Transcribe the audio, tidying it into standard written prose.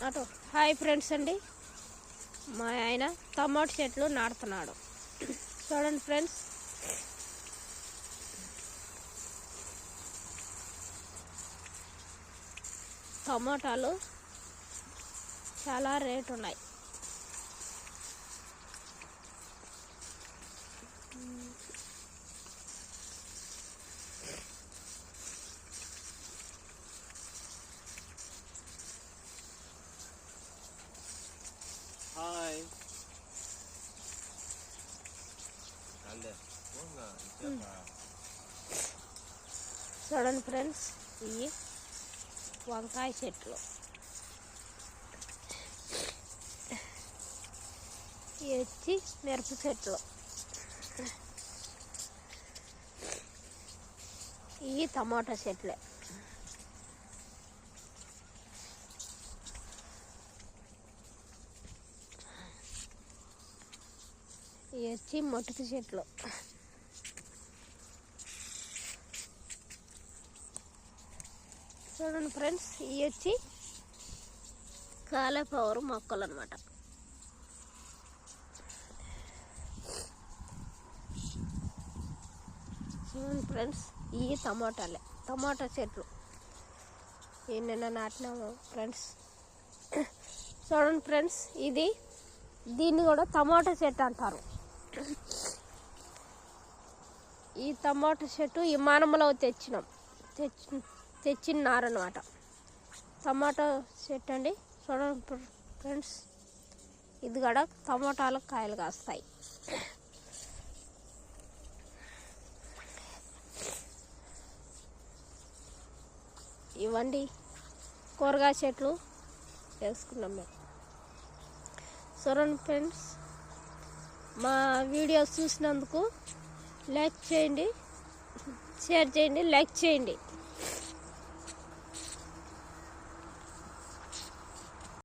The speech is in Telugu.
అటు హాయ్ ఫ్రెండ్స్ అండి, మా ఆయన టమాటో చెట్లు నాటుతున్నాడు. చూడండి ఫ్రెండ్స్, టమాటాలు చాలా రేటు ఉన్నాయి. హాయ్ చూడండి ఫ్రెండ్స్, ఇవి వంకాయ చెట్లు, ఇవి వచ్చి మిరప చెట్లు, ఇవి టమాటా చెట్లే. ఇవి వచ్చి మొటిక చెట్లు. చూడండి ఫ్రెండ్స్, ఇవి వచ్చి కాలీఫ్లవర్ మొక్కలు అన్నమాట. చూడండి ఫ్రెండ్స్, ఇవి టమాటా చెట్లు. ఇవి నిన్న నాటినాము ఫ్రెండ్స్. చూడండి ఫ్రెండ్స్, దీన్ని కూడా టమాటా చెట్టు అంటారు. ఈ టమాటా చెట్టు విమానంలో తెచ్చినారనమాట. టమాటా చెట్టు అండి. చూడండి ఫ్రెండ్స్, ఇది కూడా టమాటాలకు కాయలు కాస్తాయి. ఇవ్వండి కూరగాయ చెట్లు వేసుకున్నాం మేము. చూడండి ఫ్రెండ్స్, మా వీడియోస్ చూసినందుకు లైక్ చేయండి, షేర్ చేయండి, లైక్ చేయండి.